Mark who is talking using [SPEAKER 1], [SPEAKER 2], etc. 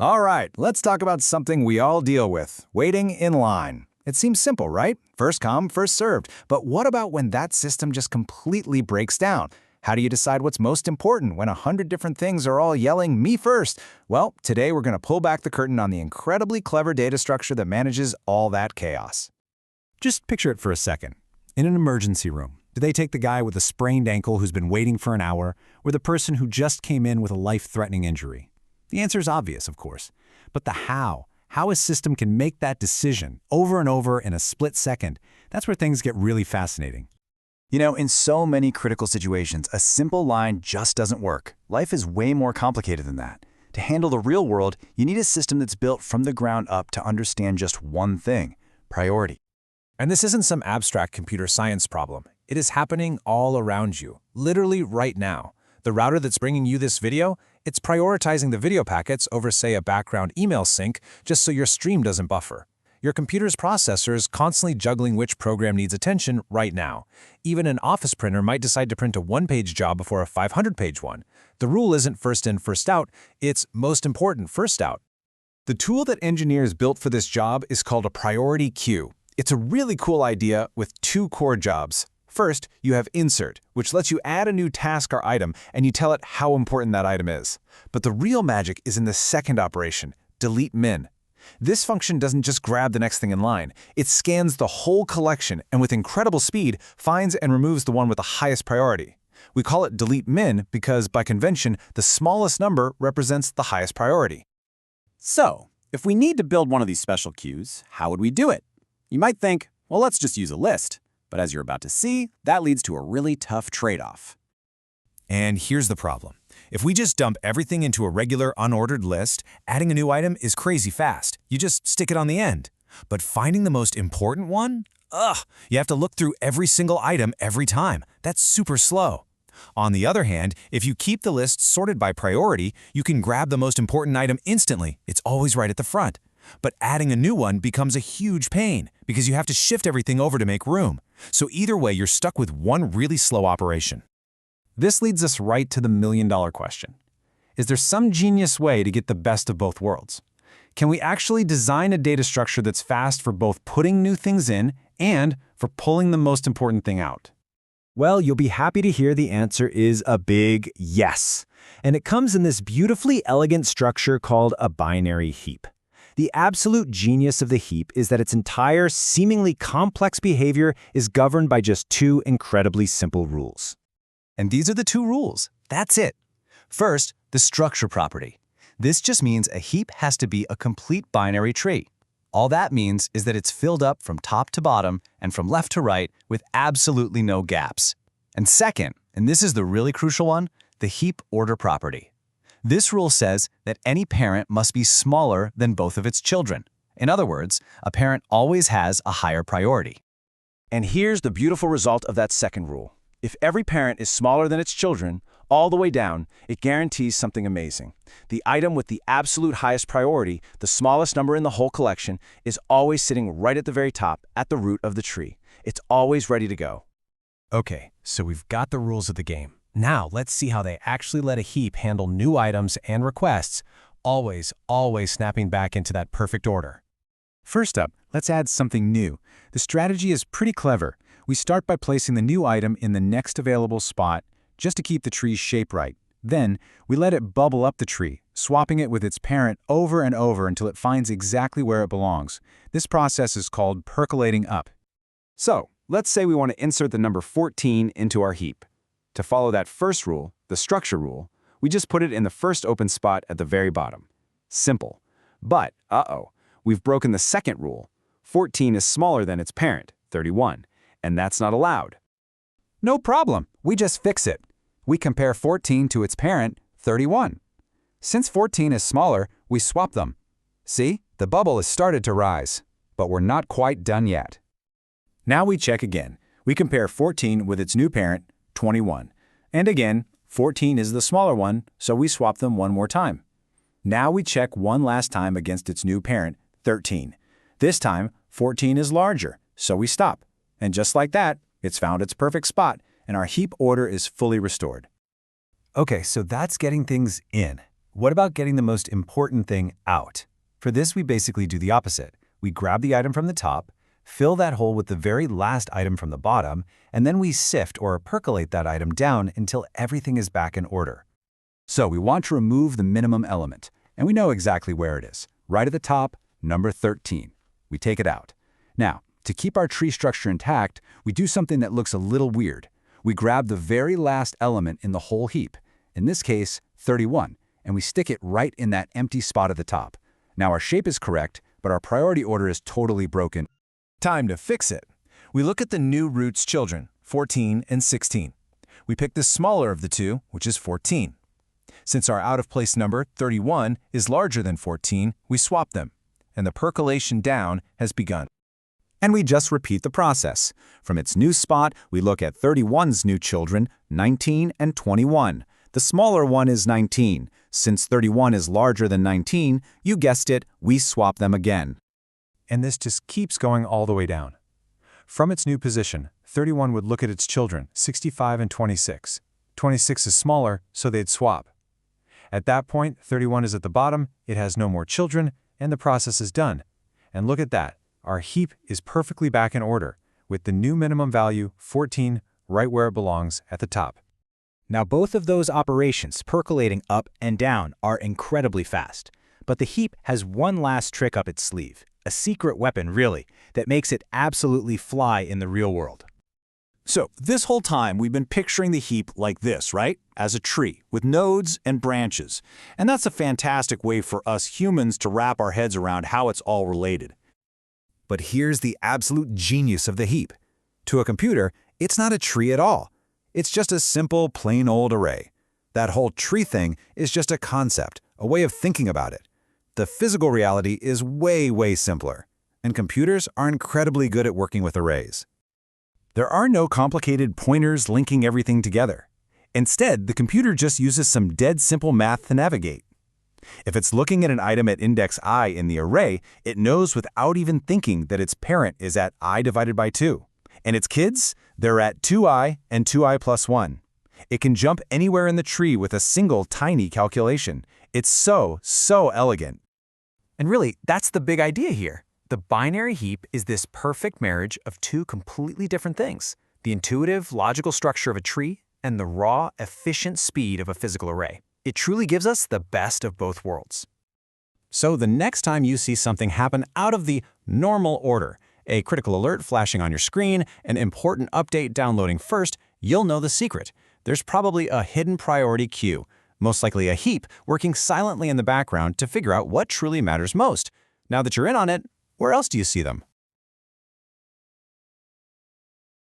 [SPEAKER 1] All right, let's talk about something we all deal with, waiting in line. It seems simple, right? First come, first served. But what about when that system just completely breaks down? How do you decide what's most important when 100 different things are all yelling, me first? Well, today we're going to pull back the curtain on the incredibly clever data structure that manages all that chaos. Just picture it for a second. In an emergency room, do they take the guy with a sprained ankle who's been waiting for an hour, or the person who just came in with a life-threatening injury? The answer is obvious, of course. But the how a system can make that decision over and over in a split second, that's where things get really fascinating.
[SPEAKER 2] You know, in so many critical situations, a simple line just doesn't work. Life is way more complicated than that. To handle the real world, you need a system that's built from the ground up to understand just one thing: priority.
[SPEAKER 3] And this isn't some abstract computer science problem. It is happening all around you, literally right now. The router that's bringing you this video, it's prioritizing the video packets over, say, a background email sync just so your stream doesn't buffer. Your computer's processor is constantly juggling which program needs attention right now. Even an office printer might decide to print a one-page job before a 500-page one. The rule isn't first in, first out, it's most important first out.
[SPEAKER 1] The tool that engineers built for this job is called a priority queue. It's a really cool idea with two core jobs. First, you have insert, which lets you add a new task or item, and you tell it how important that item is. But the real magic is in the second operation, delete min. This function doesn't just grab the next thing in line. It scans the whole collection and with incredible speed finds and removes the one with the highest priority. We call it delete min because, by convention, the smallest number represents the highest priority.
[SPEAKER 2] So, if we need to build one of these special queues, how would we do it? You might think, well, let's just use a list. But as you're about to see, that leads to a really tough trade-off.
[SPEAKER 3] And here's the problem. If we just dump everything into a regular unordered list, adding a new item is crazy fast. You just stick it on the end. But finding the most important one? You have to look through every single item every time. That's super slow. On the other hand, if you keep the list sorted by priority, you can grab the most important item instantly. It's always right at the front. But adding a new one becomes a huge pain because you have to shift everything over to make room. So either way, you're stuck with one really slow operation.
[SPEAKER 1] This leads us right to the million-dollar question. Is there some genius way to get the best of both worlds? Can we actually design a data structure that's fast for both putting new things in and for pulling the most important thing out? Well, you'll be happy to hear the answer is a big yes. And it comes in this beautifully elegant structure called a binary heap. The absolute genius of the heap is that its entire, seemingly complex behavior is governed by just two incredibly simple rules. And these are the two rules. That's it. First, the structure property. This just means a heap has to be a complete binary tree. All that means is that it's filled up from top to bottom and from left to right with absolutely no gaps. And second, and this is the really crucial one, the heap order property. This rule says that any parent must be smaller than both of its children. In other words, a parent always has a higher priority. And here's the beautiful result of that second rule. If every parent is smaller than its children, all the way down, it guarantees something amazing. The item with the absolute highest priority, the smallest number in the whole collection, is always sitting right at the very top, at the root of the tree. It's always ready to go.
[SPEAKER 3] Okay, so we've got the rules of the game. Now, let's see how they actually let a heap handle new items and requests, always snapping back into that perfect order.
[SPEAKER 1] First up, let's add something new. The strategy is pretty clever. We start by placing the new item in the next available spot, just to keep the tree's shape right. Then, we let it bubble up the tree, swapping it with its parent over and over until it finds exactly where it belongs. This process is called percolating up. So, let's say we want to insert the number 14 into our heap. To follow that first rule, the structure rule, we just put it in the first open spot at the very bottom. Simple. But, we've broken the second rule. 14 is smaller than its parent, 31, and that's not allowed. No problem, we just fix it. We compare 14 to its parent, 31. Since 14 is smaller, we swap them. See, the bubble has started to rise, but we're not quite done yet. Now we check again. We compare 14 with its new parent, 21. And again, 14 is the smaller one, so we swap them one more time. Now we check one last time against its new parent, 13. This time, 14 is larger, so we stop. And just like that, it's found its perfect spot, and our heap order is fully restored. Okay, so that's getting things in. What about getting the most important thing out? For this, we basically do the opposite. We grab the item from the top, fill that hole with the very last item from the bottom, and then we sift or percolate that item down until everything is back in order. So we want to remove the minimum element, and we know exactly where it is. Right at the top, number 13. We take it out. Now, to keep our tree structure intact, we do something that looks a little weird. We grab the very last element in the whole heap, in this case, 31, and we stick it right in that empty spot at the top. Now our shape is correct, but our priority order is totally broken.
[SPEAKER 3] Time to fix it. We look at the new root's children, 14 and 16. We pick the smaller of the two, which is 14. Since our out-of-place number, 31, is larger than 14, we swap them, and the percolation down has begun.
[SPEAKER 1] And we just repeat the process. From its new spot, we look at 31's new children, 19 and 21. The smaller one is 19. Since 31 is larger than 19, you guessed it, we swap them again. And this just keeps going all the way down. From its new position, 31 would look at its children, 65 and 26. 26 is smaller, so they'd swap. At that point, 31 is at the bottom, it has no more children, and the process is done. And look at that, our heap is perfectly back in order, with the new minimum value, 14, right where it belongs at the top.
[SPEAKER 2] Now both of those operations, percolating up and down, are incredibly fast. But the heap has one last trick up its sleeve, a secret weapon really, that makes it absolutely fly in the real world.
[SPEAKER 4] So this whole time we've been picturing the heap like this, right? As a tree, with nodes and branches. And that's a fantastic way for us humans to wrap our heads around how it's all related.
[SPEAKER 3] But here's the absolute genius of the heap. To a computer, it's not a tree at all. It's just a simple, plain old array. That whole tree thing is just a concept, a way of thinking about it. The physical reality is way, way simpler. And computers are incredibly good at working with arrays. There are no complicated pointers linking everything together. Instead, the computer just uses some dead simple math to navigate. If it's looking at an item at index I in the array, it knows without even thinking that its parent is at I divided by 2. And its kids, they're at 2i and 2i plus 1. It can jump anywhere in the tree with a single tiny calculation. It's so elegant.
[SPEAKER 1] And really, that's the big idea here. The binary heap is this perfect marriage of two completely different things: the intuitive, logical structure of a tree and the raw, efficient speed of a physical array. It truly gives us the best of both worlds. So the next time you see something happen out of the normal order, a critical alert flashing on your screen, an important update downloading first, you'll know the secret. There's probably a hidden priority queue, most likely a heap working silently in the background to figure out what truly matters most. Now that you're in on it, where else do you see them?